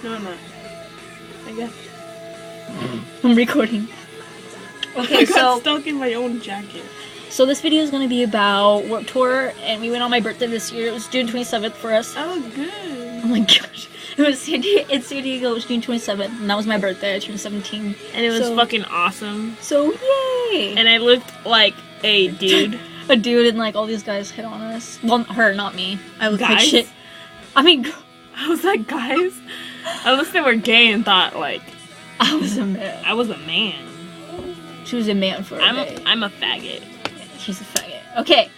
No, I'm not. I guess. I'm recording. Okay, I got so stuck in my own jacket. so this video is gonna be about Warped Tour, and we went on my birthday this year. It was June 27th for us. That was good. Oh my gosh. It was San Diego. It's San Diego. It was June 27th, and that was my birthday. I turned 17. And it was So- fucking awesome. So yay! And I looked like a dude. A dude and like all these guys hit on us. Well, her, not me. I look like Guys? shit. I mean, I was like, guys. Unless they were gay and thought like I was a man. I was a man. She was a man for a day. I'm a faggot. She's a faggot. Okay.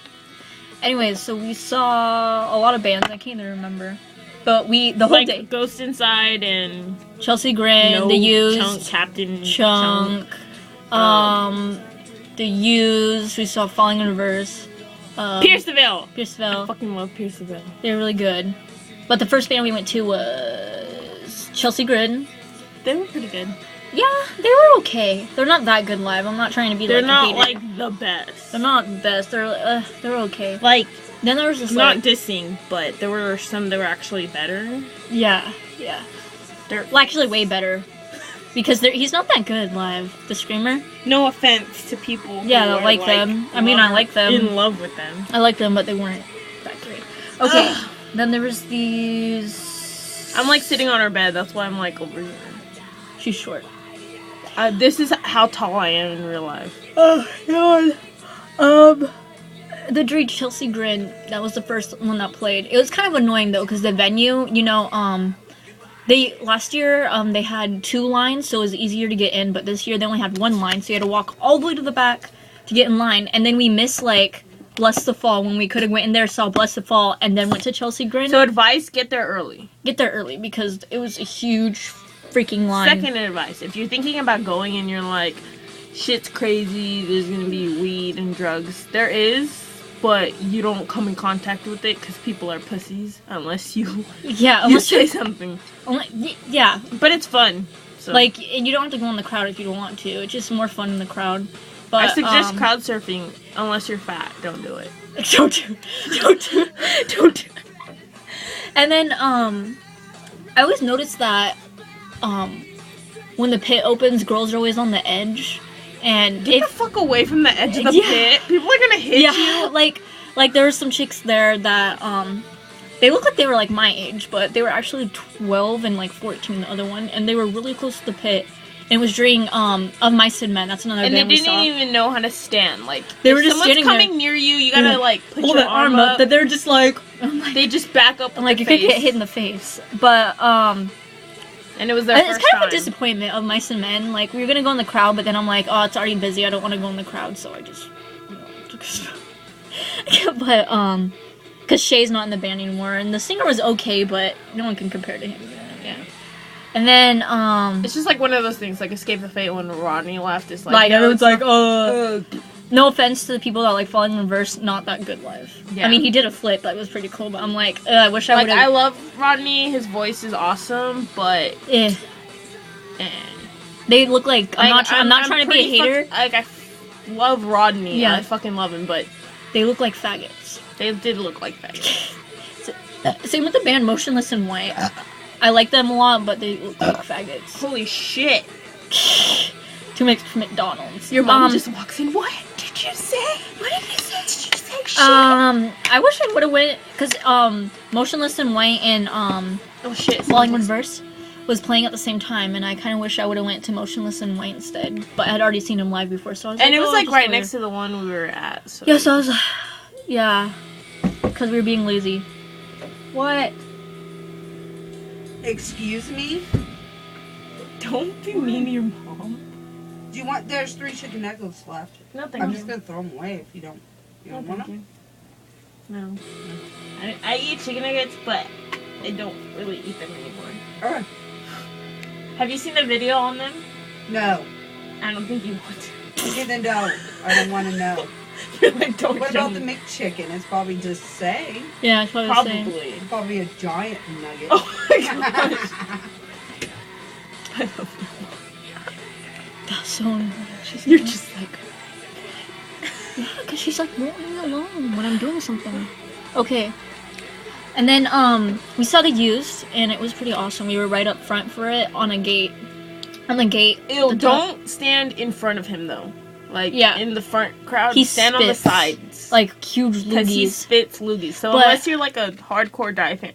Anyways, so we saw a lot of bands. I can't even remember. But the whole Like day. Ghost Inside and Chelsea Grin, No The Used, Chunk, Captain Chunk, The Used. We saw Falling in Reverse. Pierceville. I Pierceville. fucking love Pierceville. They were really good. But the first band we went to was Chelsea Grin. They were pretty good. Yeah, they were okay. They're not that good live. I'm not trying to be They're like a not hater. like the best. They're not the best. They're okay. Like Then there was this not like dissing, but there were some that were actually better. yeah. They're Well, actually way better. Because he's not that good live. The Screamer. no offense to people. Yeah, who I are, like them. I mean, I like them. In love with them. I like them, but they weren't that great. Okay. Then there was these. I'm like sitting on her bed. That's why I'm like over here. She's short. This is how tall I am in real life. Oh god. The Drake Chelsea Grin. That was the first one that played. It was kind of annoying though, because the venue, they last year they had 2 lines, so it was easier to get in. But this year they only had 1 line, so you had to walk all the way to the back to get in line. And then we missed like Bless the Fall when we could have went in there, saw Bless the Fall, and then went to Chelsea Grin. So advice: get there early. Get there early because it was a huge freaking line. Second advice: if you're thinking about going and you're like, shit's crazy, there's gonna be weed and drugs. There is. But you don't come in contact with it because people are pussies unless you unless say something. Yeah, But it's fun. So. like, and you don't have to go in the crowd if you don't want to. It's just more fun in the crowd. But I suggest crowd surfing unless you're fat. Don't do it. Don't do it. And then I always notice that when the pit opens, girls are always on the edge. And Get the fuck away from the edge of the Yeah. pit. People are gonna hit you. like there were some chicks there that they looked like they were like my age, but they were actually 12 and like 14 the other one, and they were really close to the pit. And it was during Of Mice and Men. That's another And they band we didn't saw. even know how to stand. Like They if were just someone's standing there. coming near you, you gotta like put Hold your the arm up, but they're just like, They just back up. I'm like, you could get hit in the face. But And it was their it's first kind time. of a disappointment of Mice and Men. Like, we were gonna go in the crowd, but then I'm like, oh, it's already busy. I don't want to go in the crowd, so I just, but because Shay's not in the band anymore, and the singer was okay, but no one can compare to him. Yeah. And then It's just like one of those things, like Escape the Fate when Rodney left. It's like, no, everyone's it's like, no offense to the people that like Falling in Reverse, not that good live. Yeah. I mean, he did a flip that was pretty cool, but I'm like, I wish I like would I have. love Rodney. His voice is awesome, but They look like I'm not trying to be a pretty hater. I love Rodney. Yeah. I fucking love him, but They look like faggots. they did look like faggots. Same with the band Motionless in White. I like them a lot, but they look like faggots. Holy shit! Too much McDonald's. Your mom just walks in. What did you say? What did you say? Did you say shit? I wish I would have went because Motionless in White and oh shit! Falling in Reverse was playing at the same time, and I kind of wish I would have went to Motionless in White instead. But I had already seen him live before, so I was And like, it was oh, like I'll just right go next there. to the one we were at. So. Yeah, so I was, yeah, because we were being lazy. What? Excuse me? Don't be mean to your mom. Do you want? There's 3 chicken nuggets left. No, thank I'm you. just gonna throw them away if you don't. You don't want them? No. I eat chicken nuggets, but I don't really eat them anymore. Alright. Have you seen the video on them? No. I don't think you want to. Okay, then don't. I don't want to know. You're like, don't What show about the me. McChicken? It's probably just saying. Yeah, it's probably the same. Probably. It's probably a giant nugget. Oh my gosh. I love you. That's so annoying. You're just like... Yeah, because she's like, won't leave me alone when I'm doing something. Okay. And then we saw the used, and it was pretty awesome. We were right up front for it on a gate. On the gate. Ew, the top. don't stand in front of him though. Like Yeah. in the front crowd, He stand on the spits, sides. Like huge because he loogies. spits loogies. So But- unless you're like a hardcore dying fan,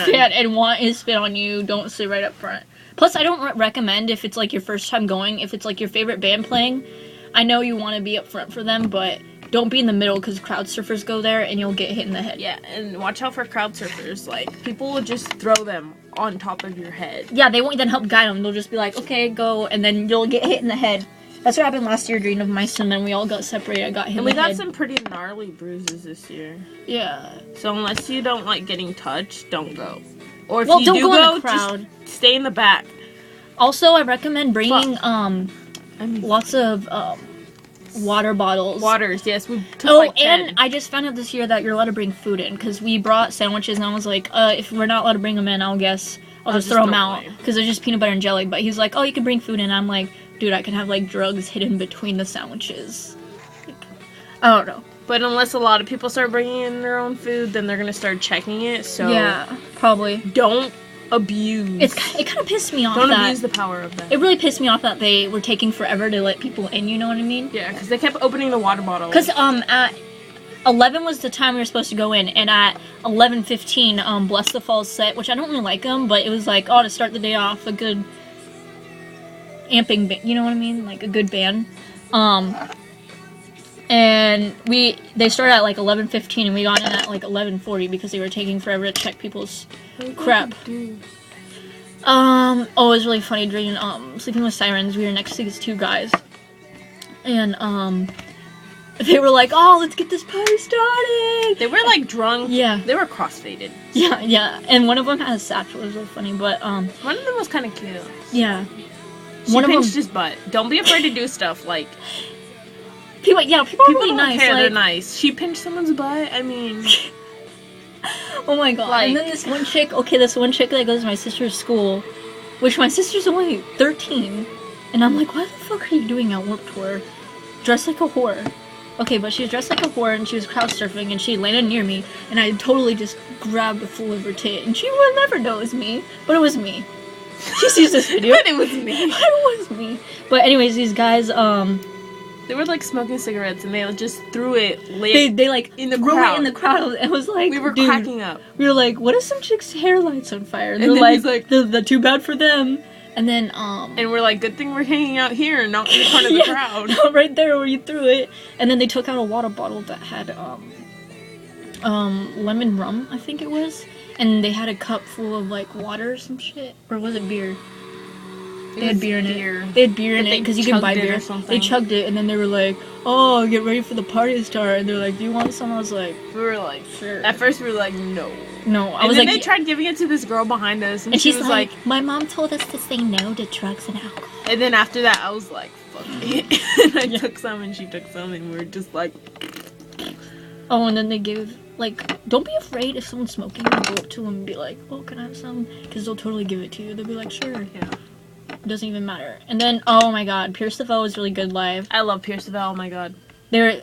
Yeah, and want his spit on you, don't sit right up front. Plus, I don't recommend if it's like your first time going, if it's like your favorite band playing, I know you want to be up front for them, but don't be in the middle because crowd surfers go there and you'll get hit in the head. yeah, and watch out for crowd surfers. Like people will just throw them on top of your head. Yeah, they won't then help guide them. They'll just be like, okay, go, and then you'll get hit in the head. That's what happened last year during of mice, and then we all got separated. I got hit in And we the got head. some pretty gnarly bruises this year. Yeah. So unless you don't like getting touched, don't go. Or if Well, you don't do go in go, the crowd. just stay in the back. Also, I recommend bringing I mean, lots of water bottles. waters. Yes, we took Oh, like 10. and I just found out this year that you're allowed to bring food in because we brought sandwiches, and I was like, if we're not allowed to bring them in, I'll just throw them out away. because they're just peanut butter and jelly. But he's like, oh, you can bring food in. I'm like, dude, I can have like drugs hidden between the sandwiches. Like, I don't know. But unless a lot of people start bringing in their own food, then they're gonna start checking it. So Yeah, probably. don't abuse. It kind of pissed me off don't that abuse the power of that. it really pissed me off that they were taking forever to let people in. You know what I mean? Yeah, because they kept opening the water bottle. Because at 11 was the time we were supposed to go in, and at 11:15, Bless the Falls set, which I don't really like them, but it was like, oh, to start the day off, a good amping, you know what I mean, like a good band. And they started at like 11:15, and we got in at like 11:40 because they were taking forever to check people's crap. Oh, it was really funny during Sleeping with Sirens. We were next to these two guys, and they were like, "Oh, let's get this party started." They were like drunk. Yeah. They were crossfaded. Yeah, and one of them had a satchel. It was really funny, but One of them was kind of cute. yeah, She one of them. pinched his butt. Don't be afraid to do stuff like People are people really don't nice. care. They're Like, nice. She pinched someone's butt. I mean, oh my god! like- And then this one chick that goes to my sister's school, which my sister's only 13, and I'm like, what the fuck are you doing at Warped Tour, dressed like a whore? Okay, but she was dressed like a whore, and she was crowd surfing, and she landed near me, and I totally just grabbed a full of her tit, and she would never know it was me, but it was me. She sees this video. but it was me. It was me. But anyways, these guys, They were like smoking cigarettes, and they just threw it. they like in the threw crowd. it in the crowd. It was like, we were dude, cracking up. we were like, what if some chick's hair lights on fire? And And they're then he's like, like- the too bad for them. And then And we're like, good thing we're hanging out here and not in the front of the crowd. right there where you threw it. And then they took out a water bottle that had lemon rum, I think it was. And they had a cup full of like water or some shit, or was it beer? They had beer in it. They had beer in But it they because you can buy chugged it or beer. something. They chugged it, and then they were like, "Oh, get ready for the party to start." And they're like, "Do you want some?" I was like, We were like, "Sure." at first we were like, no. No, I And was then like, they tried giving it to this girl behind us, and, and she she's was like, like, "My mom told us to say no to drugs and alcohol." and then after that, I was like, fuck it. And I took some, and she took some, and we were just like, Oh, and then they give, like, don't be afraid if someone's smoking. You go up to them and be like, oh, can I have some? Because they'll totally give it to you. They'll be like, sure. yeah. It doesn't even matter. And then, oh my god, Pierce the Veil was really good live. I love Pierce the Veil. Oh my god. They're,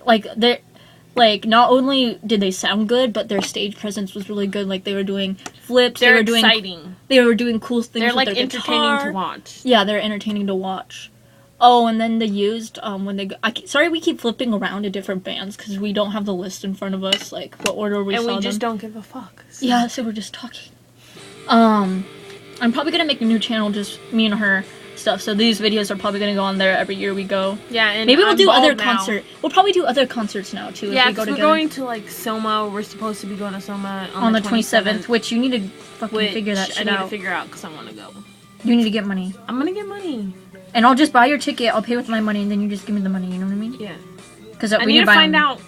not only did they sound good, but their stage presence was really good. Like, they were doing flips. They're they were doing, exciting. They were doing cool things They're with like their entertaining guitar. to watch. Yeah, they're entertaining to watch. Oh, and then they used, when they... sorry we keep flipping around to different bands, because we don't have the list in front of us, like, what order we And saw we just them. don't give a fuck. So. Yeah, so we're just talking. I'm probably gonna make a new channel, just me and her stuff, so these videos are probably gonna go on there every year we go. Yeah, and Maybe we'll I'm do bald other now. concert. We'll probably do other concerts now, too, Yeah, if we go because we're together. going to like Soma. We're supposed to be going to Soma on the 27th, which you need to fucking which figure that I shit need to out. figure out because I want to go. You need to get money. I'm gonna get money. And I'll just buy your ticket, I'll pay with my money, and then you just give me the money, you know what I mean? Yeah. Because I need to find out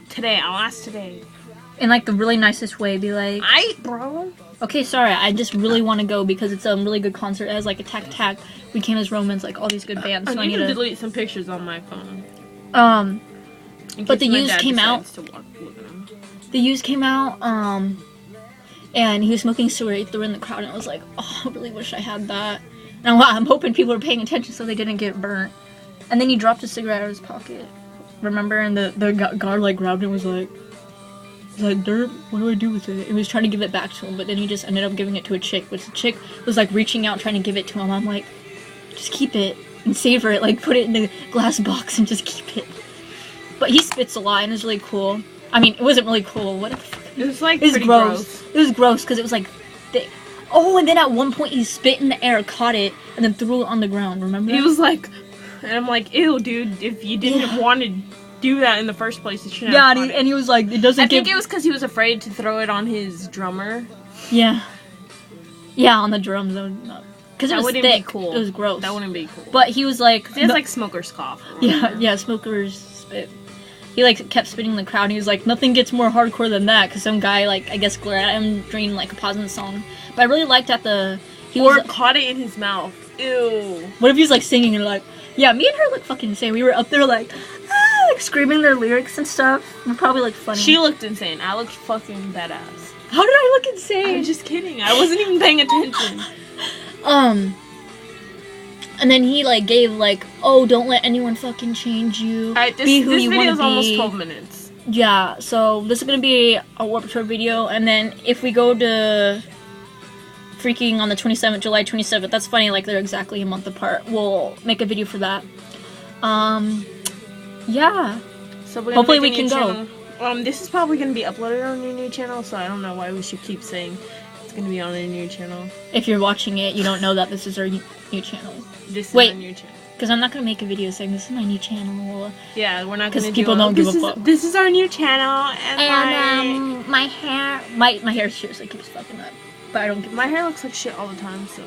today. I'll ask today. in like the really nicest way, be like, Bro. okay, sorry, I just really want to go because it's a really good concert. It has like Attack Attack, We Came as Romans, like all these good bands. So I need to delete some pictures on my phone. In But case the my used dad came out. decides to look at them. The used came out, and he was smoking cigarette, he threw it in the crowd, and I was like, oh, I really wish I had that. And I'm hoping people are paying attention so they didn't get burnt. And then he dropped a cigarette out of his pocket. Remember? And the guard like grabbed it and was like, He's like, Derp, what do I do with it? And he was trying to give it back to him, but then he just ended up giving it to a chick, which the chick was like reaching out trying to give it to him. I'm like, just keep it and savor it, like put it in the glass box and just keep it. But he spits a lot and it's really cool. I mean, it wasn't really cool. What the fuck? It was like It was pretty gross. It was gross because it was like thick. Oh, and then at one point he spit in the air, caught it, and then threw it on the ground. Remember? He was like, and I'm like, ew, dude. If you didn't want to do that in the first place, you shouldn't. Yeah, have and caught he was like, it doesn't. I think it was because he was afraid to throw it on his drummer. Yeah. Yeah, on the drums. Because it That was wouldn't thick. be cool. It was gross. That wouldn't be cool. But he was like, He has no- like smoker's cough. or yeah, whatever. yeah, smokers spit. He like kept spitting in the crowd. And he was like, nothing gets more hardcore than that. Because some guy like I guess glared at him during like a pause in the song. But I really liked that he Or was. caught it in his mouth. Ew. What if he was like singing and like, yeah, me and her look fucking insane. We were up there like screaming their lyrics and stuff. We're probably like funny. She looked insane. I looked fucking badass. How did I look insane? I'm just kidding. I wasn't even paying attention. And then he like gave like, oh, don't let anyone fucking change you. Alright, Be who this you video want is to almost be. 12 minutes. Yeah, so this is gonna be a Warped Tour video, and then if we go to Freaking on the 27th, July 27th, that's funny, like they're exactly a month apart. We'll make a video for that. Yeah. So we're gonna Hopefully make a we new can go. channel. This is probably gonna be uploaded on your new channel, so I don't know why we should keep saying it's gonna be on a new channel. If you're watching it, you don't know that this is our new channel. This is Wait. our new channel. Because I'm not gonna make a video saying this is my new channel. Yeah, we're not 'Cause gonna people do don't give a fuck. This is our new channel, and My hair, my hair seriously keeps fucking up, but I don't give. my hair looks like shit all the time. So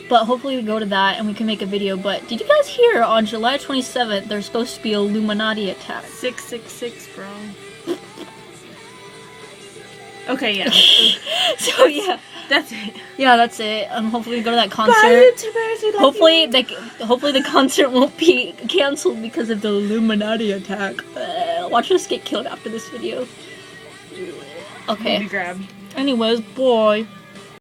But hopefully we go to that and we can make a video. But did you guys hear on July 27th there's supposed to be a Illuminati attack? 666, bro. Okay, yeah, So yeah, that's it. yeah, that's it. Hopefully we go to that concert. Bye, YouTubers. We love Hopefully the concert won't be canceled because of the Illuminati attack. Watch us get killed after this video. you. Okay. Movie grab. Anyways, boy.